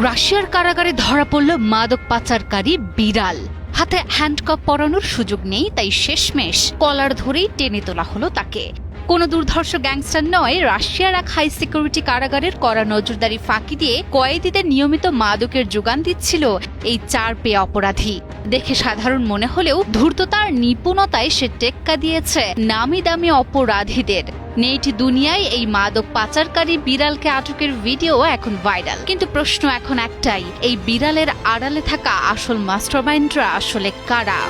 রাশিয়ার কারাগারে ধরা পড়ল মাদক পাচারকারী বিড়াল। হাতে হ্যান্ডকাপ পরানোর সুযোগ নেই, তাই শেষমেশ কলার ধরেই টেনে তোলা হলো তাকে। কোনো দুর্ধর্ষ গ্যাংস্টার নয়, রাশিয়ার এক হাই সিকিউরিটি কারাগারের কড়া নজরদারি ফাঁকি দিয়ে কয়েদিদের নিয়মিত মাদকের যোগান দিচ্ছিল এই 4 পেয়ে অপরাধী। দেখে সাধারণ মনে হলেও ধূর্ততার নিপুণতায় সে টেক্কা দিয়েছে নামি দামি অপরাধীদের। নেট দুনিয়ায় এই মাদক পাচারকারী বিড়ালকে আটকের ভিডিও এখন ভাইরাল। কিন্তু প্রশ্ন এখন একটাই, এই বিড়ালের আড়ালে থাকা আসল মাস্টারমাইন্ডরা আসলে কারা?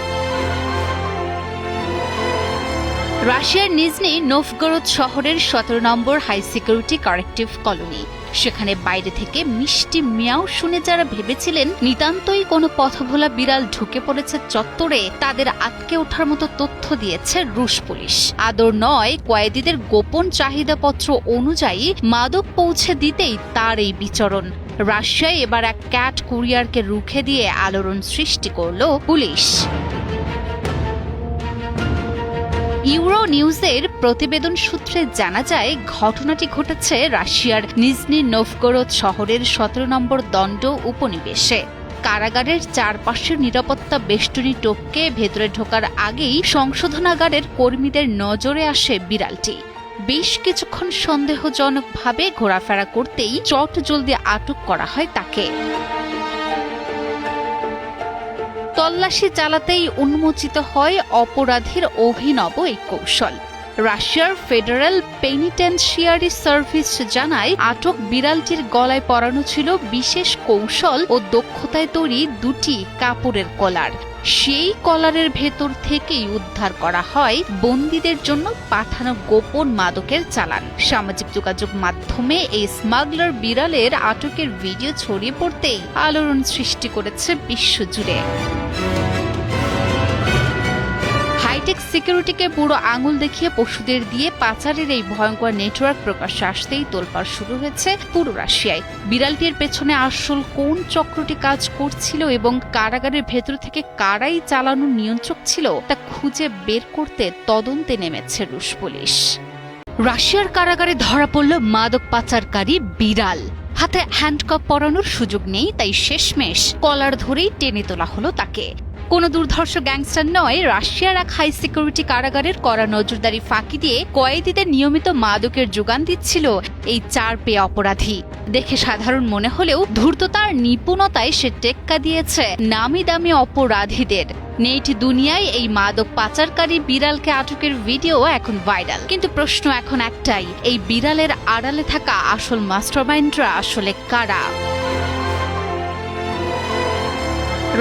রাশিয়ার নিজনি নোভগরোদ শহরের 17 নম্বর হাই সিকিউরিটি কারেক্টিভ কলোনি। সেখানে বাইরে থেকে মিষ্টি মিয়াও শুনে যারা ভেবেছিলেন নিতান্তই কোনো পথভোলা বিড়াল ঢুকে পড়েছে চত্বরে, তাদের আটকে ওঠার মতো তথ্য দিয়েছে রুশ পুলিশ। আদর নয়, কয়েদিদের গোপন চাহিদাপত্র অনুযায়ী মাদক পৌঁছে দিতেই তার এই বিচরণ। রাশিয়ায় এবার এক ক্যাট কুরিয়ারকে রুখে দিয়ে আলোড়ন সৃষ্টি করল পুলিশ। ইউরো নিউজের প্রতিবেদন সূত্রে জানা যায়, ঘটনাটি ঘটেছে রাশিয়ার নিজনি নোভগরোদ শহরের 17 নম্বর দণ্ড উপনিবেশে। কারাগারের চারপাশের নিরাপত্তা বেষ্টনী টপকে ভেতরে ঢোকার আগেই সংশোধনাগারের কর্মীদের নজরে আসে বিড়ালটি। বেশ কিছুক্ষণ সন্দেহজনকভাবে ঘোরাফেরা করতেই চটজলদি আটক করা হয় তাকে। তল্লাশি চালাতেই উন্মোচিত হয় অপরাধীর অভিনব এই কৌশল। রাশিয়ার ফেডারেল পেনিটেনশিয়ারি সার্ভিস জানায়, আটক বিড়ালটির গলায় পরানো ছিল বিশেষ কৌশল ও দক্ষতায় তৈরি 2টি কাপড়ের কলার। সেই কলারের ভেতর থেকেই উদ্ধার করা হয় বন্দীদের জন্য পাঠানো গোপন মাদকের চালান। সামাজিক যোগাযোগ মাধ্যমে এই স্মাগলার বিড়ালের আটকের ভিডিও ছড়িয়ে পড়তেই আলোড়ন সৃষ্টি করেছে বিশ্বজুড়ে। হাইটেক সিকিউরিটিকে বুড়ো আঙুল দেখিয়ে পশুদের দিয়ে পাচারের এই ভয়ঙ্কর নেটওয়ার্ক প্রকাশ্যে আসতেই তোলপাড় শুরু হয়েছে পুরো রাশিয়ায়। বিড়ালটির পেছনে আসল কোন চক্রটি কাজ করছিল এবং কারাগারের ভেতর থেকে কারাই চালানোর নিয়ন্ত্রক ছিল তা খুঁজে বের করতে তদন্তে নেমেছে রুশ পুলিশ। রাশিয়ার কারাগারে ধরা পড়ল মাদক পাচারকারী বিড়াল। হাতে হ্যান্ডকাপ পরানোর সুযোগ নেই, তাই শেষমেশ কলার ধরেই টেনে তোলা হলো তাকে। কোনো দুর্ধর্ষ গ্যাংস্টার নয়, রাশিয়ার এক হাই সিকিউরিটি কারাগারের কড়া নজরদারি ফাঁকি দিয়ে কয়েদিদের নিয়মিত মাদকের যোগান দিচ্ছিল এই 4 পেয়ে অপরাধী। দেখে সাধারণ মনে হলেও ধূর্ততার নিপুণতায় সে টেক্কা দিয়েছে নামি দামি অপরাধীদের। নেট দুনিয়ায় এই মাদক পাচারকারী বিড়ালকে আটকের ভিডিও এখন ভাইরাল। কিন্তু প্রশ্ন এখন একটাই, এই বিড়ালের আড়ালে থাকা আসল মাস্টারমাইন্ডরা আসলে কারা?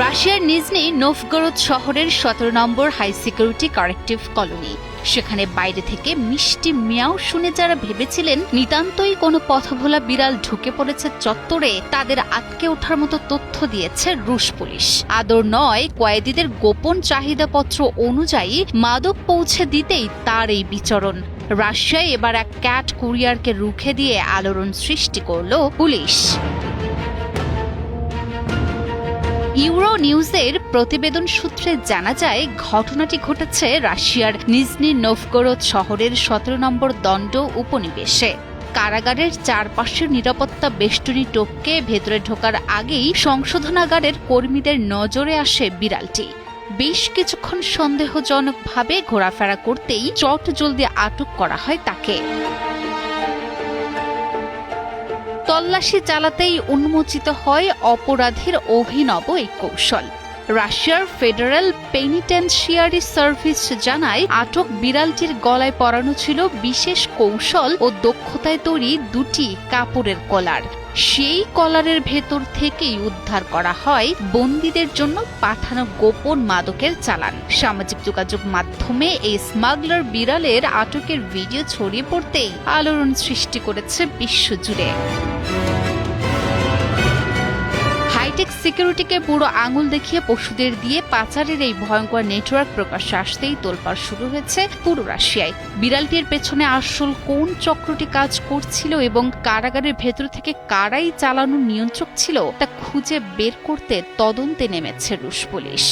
রাশিয়ার নিজনি নোভগরোদ শহরের 17 নম্বর হাই সিকিউরিটি কারেক্টিভ কলোনি। সেখানে বাইরে থেকে মিষ্টি মিয়াও শুনে যারা ভেবেছিলেন নিতান্তই কোনো পথভোলা বিড়াল ঢুকে পড়েছে চত্বরে, তাদের আটকে ওঠার মতো তথ্য দিয়েছে রুশ পুলিশ। আদর নয়, কয়েদিদের গোপন চাহিদাপত্র অনুযায়ী মাদক পৌঁছে দিতেই তার এই বিচরণ। রাশিয়ায় এবার এক ক্যাট কুরিয়ারকে রুখে দিয়ে আলোড়ন সৃষ্টি করল পুলিশ। ইউরো নিউজের প্রতিবেদন সূত্রে জানা যায়, ঘটনাটি ঘটেছে রাশিয়ার নিজনি নোভগরোদ শহরের 17 নম্বর দণ্ড উপনিবেশে। কারাগারের চারপাশের নিরাপত্তা বেষ্টনী টপকে ভেতরে ঢোকার আগেই সংশোধনাগারের কর্মীদের নজরে আসে বিড়ালটি। বেশ কিছুক্ষণ সন্দেহজনকভাবে ঘোরাফেরা করতেই চটজলদি আটক করা হয় তাকে। তল্লাশি চালাতেই উন্মোচিত হয় অপরাধীর অভিনব এই কৌশল। রাশিয়ার ফেডারেল পেনিটেনশিয়ারি সার্ভিস জানায়, আটক বিড়ালটির গলায় পরানো ছিল বিশেষ কৌশল ও দক্ষতায় তৈরি 2টি কাপড়ের কলার। সেই কলারের ভেতর থেকেই উদ্ধার করা হয় বন্দীদের জন্য পাঠানো গোপন মাদকের চালান। সামাজিক যোগাযোগ মাধ্যমে এই স্মাগলার বিড়ালের আটকের ভিডিও ছড়িয়ে পড়তেই আলোড়ন সৃষ্টি করেছে বিশ্বজুড়ে। হাইটেক সিকিউরিটিকে বুড়ো আঙুল দেখিয়ে পশুদের দিয়ে পাচারের এই ভয়ঙ্কর নেটওয়ার্ক প্রকাশ্যে আসতেই তোলপাড় শুরু হয়েছে পুরো রাশিয়ায়। বিড়ালটির পেছনে আসল কোন চক্রটি কাজ করছিল এবং কারাগারের ভেতর থেকে কারাই চালানোর নিয়ন্ত্রক ছিল তা খুঁজে বের করতে তদন্তে নেমেছে রুশ পুলিশ।